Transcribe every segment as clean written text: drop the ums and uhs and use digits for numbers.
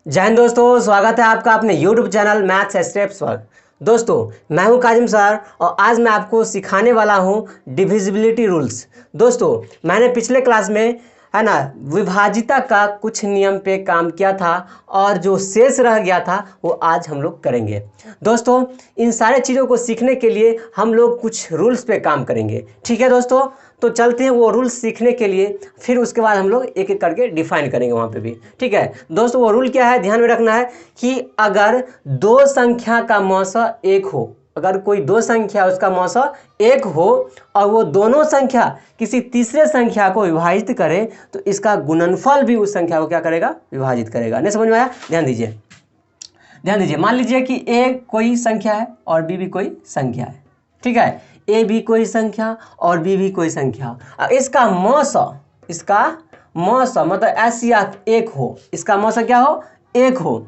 जय हिंद दोस्तों, स्वागत है आपका अपने YouTube चैनल मैथ्स स्टेप्स पर। दोस्तों, मैं हूं काजिम सर और आज मैं आपको सिखाने वाला हूं डिविजिबिलिटी रूल्स। दोस्तों, मैंने पिछले क्लास में है ना विभाजिता का कुछ नियम पे काम किया था और जो शेष रह गया था वो आज हम लोग करेंगे। दोस्तों, इन सारे चीज़ों को सीखने के लिए हम लोग कुछ रूल्स पे काम करेंगे। ठीक है दोस्तों, तो चलते हैं वो रूल्स सीखने के लिए, फिर उसके बाद हम लोग एक एक करके डिफाइन करेंगे वहाँ पे भी। ठीक है दोस्तों, वो रूल क्या है ध्यान में रखना है कि अगर दो संख्या का मौसा एक हो, अगर कोई दो संख्या उसका मौसा एक हो और वो दोनों संख्या किसी तीसरे संख्या को विभाजित करे तो इसका गुणनफल भी उस संख्या को क्या करेगा, विभाजित करेगा। नहीं समझ में आया? ध्यान दीजिए, ध्यान दीजिए। मान लीजिए कि ए कोई संख्या है और बी भी कोई संख्या है। ठीक है, ए भी कोई संख्या और बी भी कोई संख्या। इसका मौसा मतलब एसएफ एक हो, इसका मौसा क्या हो, एक हो।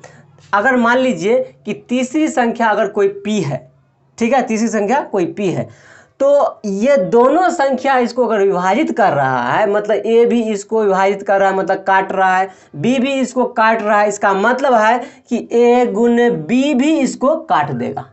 अगर मान लीजिए कि तीसरी संख्या अगर कोई पी है, ठीक है, तीसरी संख्या कोई पी है, तो ये दोनों संख्या इसको अगर विभाजित कर रहा है, मतलब ए भी इसको विभाजित कर रहा है मतलब काट रहा है, बी भी इसको काट रहा है, इसका मतलब है कि ए गुने बी भी इसको काट देगा,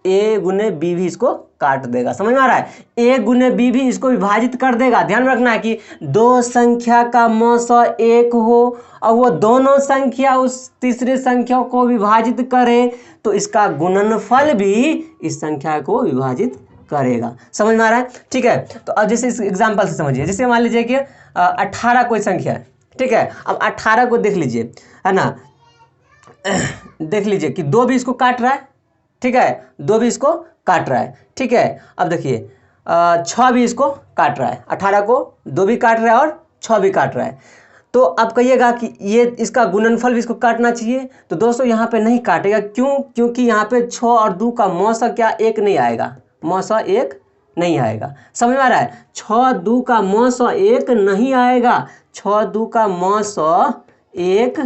ए गुने बी भी इसको काट देगा। समझ में आ रहा है? ए गुने बी भी इसको विभाजित कर देगा। ध्यान रखना है कि दो संख्या का मौसा एक हो और वो दोनों संख्या उस तीसरे संख्या को विभाजित करे तो इसका गुणनफल भी इस संख्या को विभाजित करेगा। समझ में आ रहा है? ठीक है, तो अब जैसे इस एग्जाम्पल से समझिए। जैसे मान लीजिए कि 18 कोई संख्या है। ठीक है, अब 18 को देख लीजिए, है ना, देख लीजिए कि दो भी इसको काट रहा है। ठीक है, दो भी इसको काट रहा है। ठीक है, अब देखिए 6 भी इसको काट रहा है, 18 को दो भी काट रहा है और 6 भी काट रहा है। तो अब कहिएगा कि ये इसका गुणनफल भी इसको काटना चाहिए। तो दोस्तों यहाँ पे नहीं काटेगा, क्यों? क्योंकि यहाँ पे 6 और 2 का मौसा क्या एक नहीं आएगा, मौसा एक नहीं आएगा। समझ में आ रहा है? 6 2 का मौसा एक नहीं आएगा, 6 2 का मौसा एक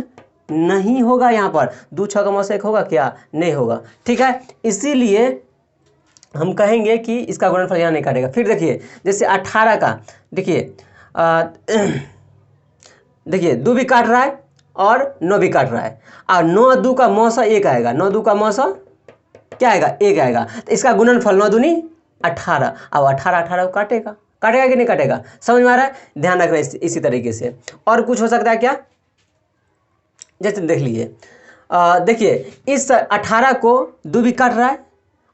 नहीं होगा। यहाँ पर 2 6 का मौसा एक होगा क्या? नहीं होगा। ठीक है, इसीलिए हम कहेंगे कि इसका गुणनफल यहाँ नहीं काटेगा। फिर देखिए जैसे 18 का देखिए देखिए 2 भी काट रहा है और 9 भी काट रहा है और 9 2 का मौसा एक आएगा, 9 2 का मौसा क्या आएगा, एक आएगा। तो इसका गुणनफल 9 दूनी 18। अब 18 18 को काटेगा, काटेगा कि नहीं काटेगा? समझ में आ रहा है? ध्यान रख रहे हैं इसी तरीके से। और कुछ हो सकता है क्या? जैसे देख लीजिए, देखिए इस 18 को 2 भी काट रहा है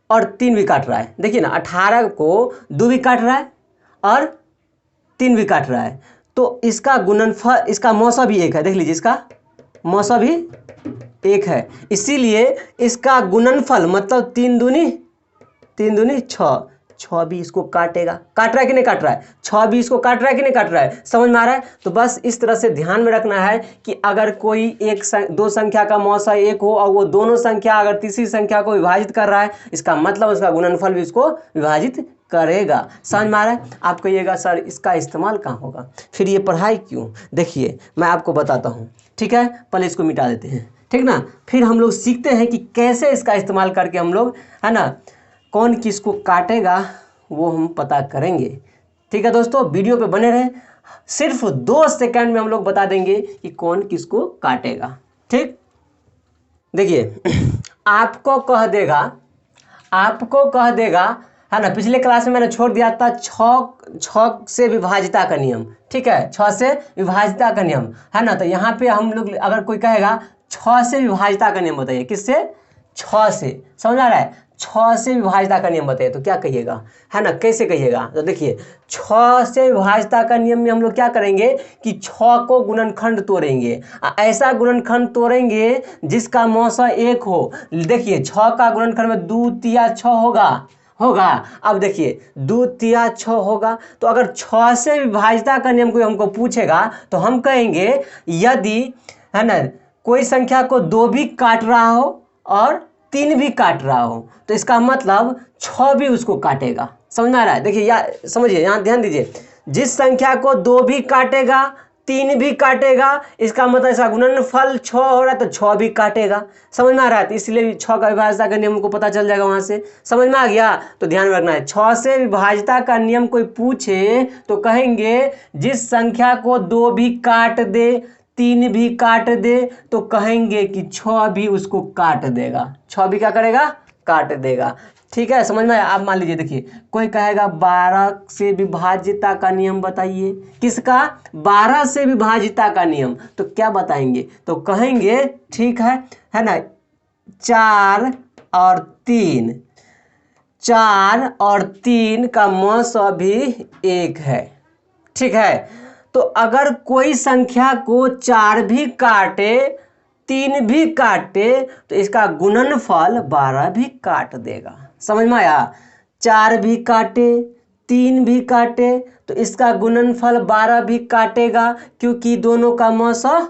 और 3 भी काट रहा है। देखिए ना, 18 को 2 भी काट रहा है और 3 भी काट रहा है, तो इसका गुणनफल, इसका मौसा भी एक है। देख लीजिए, इसका मौसा भी एक है, इसीलिए इसका गुणनफल मतलब 3 दूनी 6, 6 भी इसको काटेगा। काट रहा है कि नहीं काट रहा है? 6 भी इसको काट रहा है कि नहीं काट रहा है? समझ में आ रहा है? तो बस इस तरह से ध्यान में रखना है कि अगर कोई दो संख्या का मौसा एक हो और वो दोनों संख्या अगर तीसरी संख्या को विभाजित कर रहा है, इसका मतलब उसका गुणनफल भी इसको विभाजित करेगा। समझ में आ रहा है? आप कहिएगा सर इसका इस्तेमाल कहाँ होगा, फिर ये पढ़ाई क्यों? देखिए मैं आपको बताता हूँ। ठीक है, पहले इसको मिटा देते हैं, ठीक ना, फिर हम लोग सीखते हैं कि कैसे इसका इस्तेमाल करके हम लोग, है ना, कौन किसको काटेगा वो हम पता करेंगे। ठीक है दोस्तों, वीडियो पे बने रहें, सिर्फ 2 सेकंड में हम लोग बता देंगे कि कौन किसको काटेगा। ठीक, देखिए आपको कह देगा, है ना, पिछले क्लास में मैंने छोड़ दिया था 6 से विभाजिता का नियम। ठीक है, 6 से विभाजिता का नियम, है ना। तो यहाँ पे हम लोग अगर कोई कहेगा 6 से विभाजिता का नियम बताइए, किससे? 6 से। समझ आ रहा है? 6 से विभाजिता का नियम बताइए, तो क्या कहिएगा, है ना, कैसे कहिएगा? तो देखिए 6 से विभाजिता का नियम में हम लोग क्या करेंगे कि 6 को गुणनखंड तोड़ेंगे, ऐसा गुणनखंड तोड़ेंगे जिसका मौसा एक हो। देखिए 6 का गुणनखंड में 2 तिया 6 होगा। अब देखिए 2 तिया 6 होगा, तो अगर 6 से विभाजिता का नियम कोई हमको पूछेगा तो हम कहेंगे यदि, है ना, कोई संख्या को 2 भी काट रहा हो और 3 भी काट रहा हो तो इसका मतलब 6 भी उसको काटेगा। समझ में आ रहा है? देखिए या समझिए, यहाँ ध्यान दीजिए, जिस संख्या को 2 भी काटेगा 3 भी काटेगा, इसका मतलब इसका गुणनफल 6 हो रहा है तो 6 भी काटेगा। समझ में आ रहा है? तो इसलिए 6 का विभाजिता का नियम को पता चल जाएगा वहाँ से। समझ में आ गया? तो ध्यान रखना है, 6 से विभाजिता का नियम कोई पूछे तो कहेंगे जिस संख्या को 2 भी काट दे 3 भी काट दे तो कहेंगे कि 6 भी उसको काट देगा, 6 भी क्या करेगा, काट देगा। ठीक है, समझ में आया। आप मान लीजिए, देखिए कोई कहेगा 12 से विभाज्यता का नियम बताइए। किसका? 12 से विभाज्यता का नियम। तो क्या बताएंगे? तो कहेंगे ठीक है ना, 4 और 3, 4 और 3 का मौसा भी 1 है। ठीक है, तो अगर कोई संख्या को 4 भी काटे 3 भी काटे तो इसका गुणनफल 12 भी काट देगा। समझ में आया? 4 भी काटे 3 भी काटे तो इसका गुणनफल 12 भी काटेगा, क्योंकि दोनों का मौसा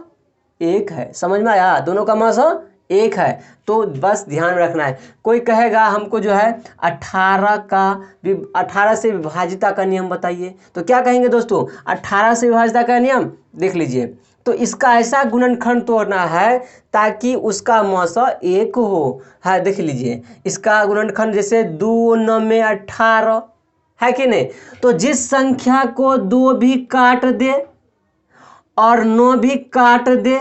1 है। समझ में आया? दोनों का मौसा 1 है। तो बस ध्यान रखना है। कोई कहेगा हमको जो है 18 से विभाज्यता का नियम बताइए। तो क्या कहेंगे दोस्तों? 18 से विभाज्यता का नियम देख लीजिए। तो इसका ऐसा गुणनखंड तोड़ना है ताकि उसका मौसा 1 हो। है, देख लीजिए इसका गुणनखंड, जैसे 2 9 में 18 है कि नहीं। तो जिस संख्या को 2 भी काट दे और 9 भी काट दे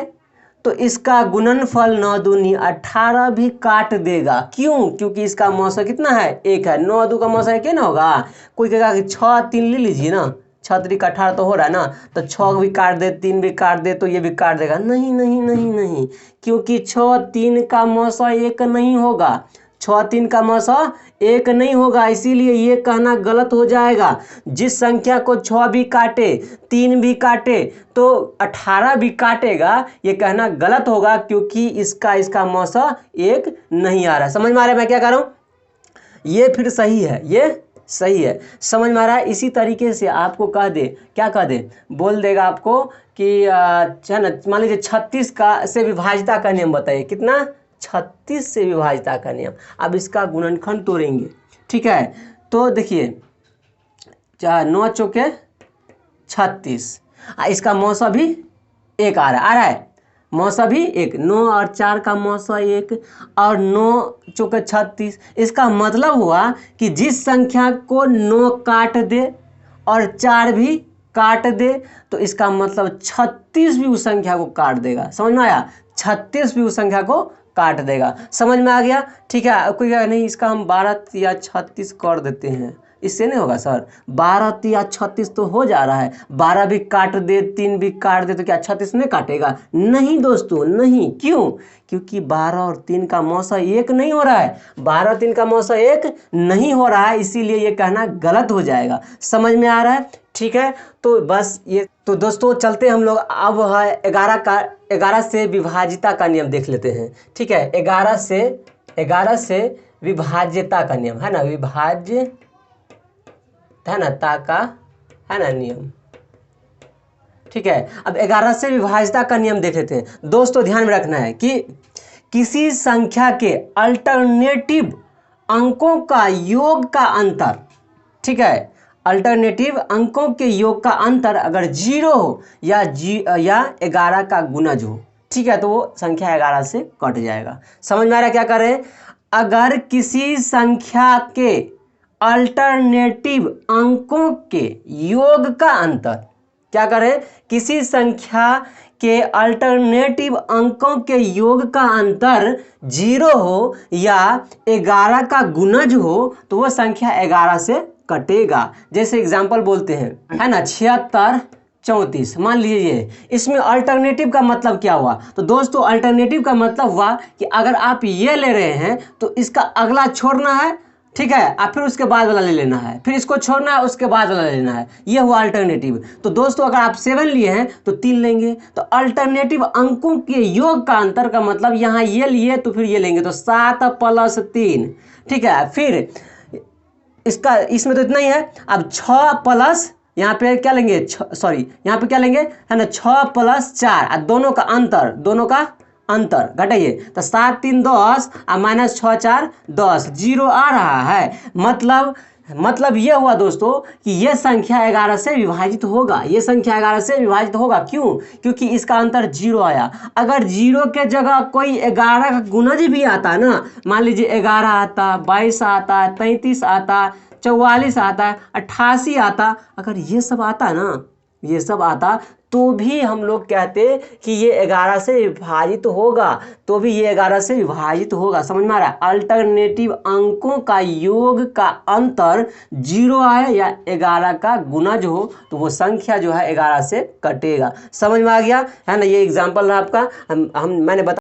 तो इसका गुणनफल 9 दूनी 18 भी काट देगा। क्यों? क्योंकि इसका मौसा कितना है? 1 है। 9 2 का मौसा 1 ना होगा। कोई कहेगा कि 6 3 ले लीजिए ना, 6 3 का 18 तो हो रहा है ना, तो 6 भी काट दे 3 भी काट दे तो ये भी काट देगा। नहीं नहीं नहीं नहीं, क्योंकि 6 3 का मौसा 1 नहीं होगा, 6 3 का मौसा 1 नहीं होगा, इसीलिए ये कहना गलत हो जाएगा। जिस संख्या को 6 भी काटे 3 भी काटे तो 18 भी काटेगा, ये कहना गलत होगा, क्योंकि इसका मौसा 1 नहीं आ रहा। समझ में आ रहा है मैं क्या कह रहा हूँ? ये फिर सही है, ये सही है। समझ में आ रहा है? इसी तरीके से आपको कह दे, क्या कह दे, बोल देगा आपको कि है ना, मान लीजिए 36 का से विभाज्यता का नियम बताइए। कितना? 36 से विभाज्यता का नियम। अब इसका गुणनखंड तोड़ेंगे। ठीक है, तो देखिए 9 चौके 36, इसका मौसा भी 1 आ रहा है, मौसा भी 1। 9 और 4 का मौसा 1 और 9 चौके 36। इसका मतलब हुआ कि जिस संख्या को 9 काट दे और 4 भी काट दे तो इसका मतलब 36 भी उस संख्या को काट देगा। समझ में आया? 36 भी उस संख्या को काट देगा। समझ में आ गया? ठीक है। कोई कहेगा नहीं इसका हम 12 या 36 कर देते हैं, इससे नहीं होगा सर। 12 या 36 तो हो जा रहा है, 12 भी काट दे 3 भी काट दे तो क्या 36 नहीं काटेगा? नहीं दोस्तों, नहीं। क्यों? क्योंकि 12 और 3 का मौसा 1 नहीं हो रहा है, 12 3 का मौसा 1 नहीं हो रहा है, इसीलिए ये कहना गलत हो जाएगा। समझ में आ रहा है? ठीक है, तो बस ये तो दोस्तों चलते हम लोग अब है 11 से विभाज्यता का नियम देख लेते हैं। ठीक है, 11 से विभाज्यता का नियम है ना, विभाज्य है ना ता का है ना नियम। ठीक है, अब 11 से विभाज्यता का नियम देख लेते हैं। दोस्तों ध्यान में रखना है कि किसी संख्या के अल्टरनेटिव अंकों का योग का अंतर, ठीक है, अल्टरनेटिव अंकों के योग का अंतर अगर 0 हो या 11 का गुणज हो, ठीक है, तो वो संख्या 11 से कट जाएगा। समझ में आ रहा है क्या कर रहे हैं? अगर किसी संख्या के अल्टरनेटिव अंकों के योग का अंतर, क्या करें? किसी संख्या के अल्टरनेटिव अंकों के योग का अंतर 0 हो या 11 का गुणज हो तो वह संख्या 11 से कटेगा। जैसे एग्जांपल बोलते हैं, है ना, 76 34। मान लीजिए इसमें अल्टरनेटिव का मतलब क्या हुआ? तो दोस्तों अल्टरनेटिव का मतलब हुआ कि अगर आप ये ले रहे हैं तो इसका अगला छोड़ना है, ठीक है, और फिर उसके बाद वाला ले लेना है, फिर इसको छोड़ना है उसके बाद वाला लेना है, ये हुआ अल्टरनेटिव। तो दोस्तों अगर आप 7 लिए हैं तो 3 लेंगे। तो अल्टरनेटिव अंकों के योग का अंतर का मतलब यहाँ ये लिए तो फिर ये लेंगे, तो 7 + 3, ठीक है। फिर इसका इसमें तो इतना ही है। अब 6 प्लस यहाँ पे क्या लेंगे, यहाँ पे क्या लेंगे, है ना, 6 + 4 और दोनों का अंतर घटाइए, तो 7 3 10 और -6 4 10, 0 आ रहा है। मतलब ये हुआ दोस्तों कि ये संख्या 11 से विभाजित होगा, ये संख्या 11 से विभाजित होगा। क्यों? क्योंकि इसका अंतर 0 आया। अगर 0 के जगह कोई 11 का गुणज भी आता ना, मान लीजिए 11 आता, 22 आता, 33 आता, 44 आता, 88 आता, अगर ये सब आता ना, ये सब आता तो भी हम लोग कहते कि ये 11 से विभाजित होगा, तो भी ये 11 से विभाजित होगा। समझ में आ रहा है? अल्टरनेटिव अंकों का योग का अंतर 0 आए या 11 का गुना जो हो तो वो संख्या जो है 11 से कटेगा। समझ में आ गया है ना? ये एग्जाम्पल है आपका। मैंने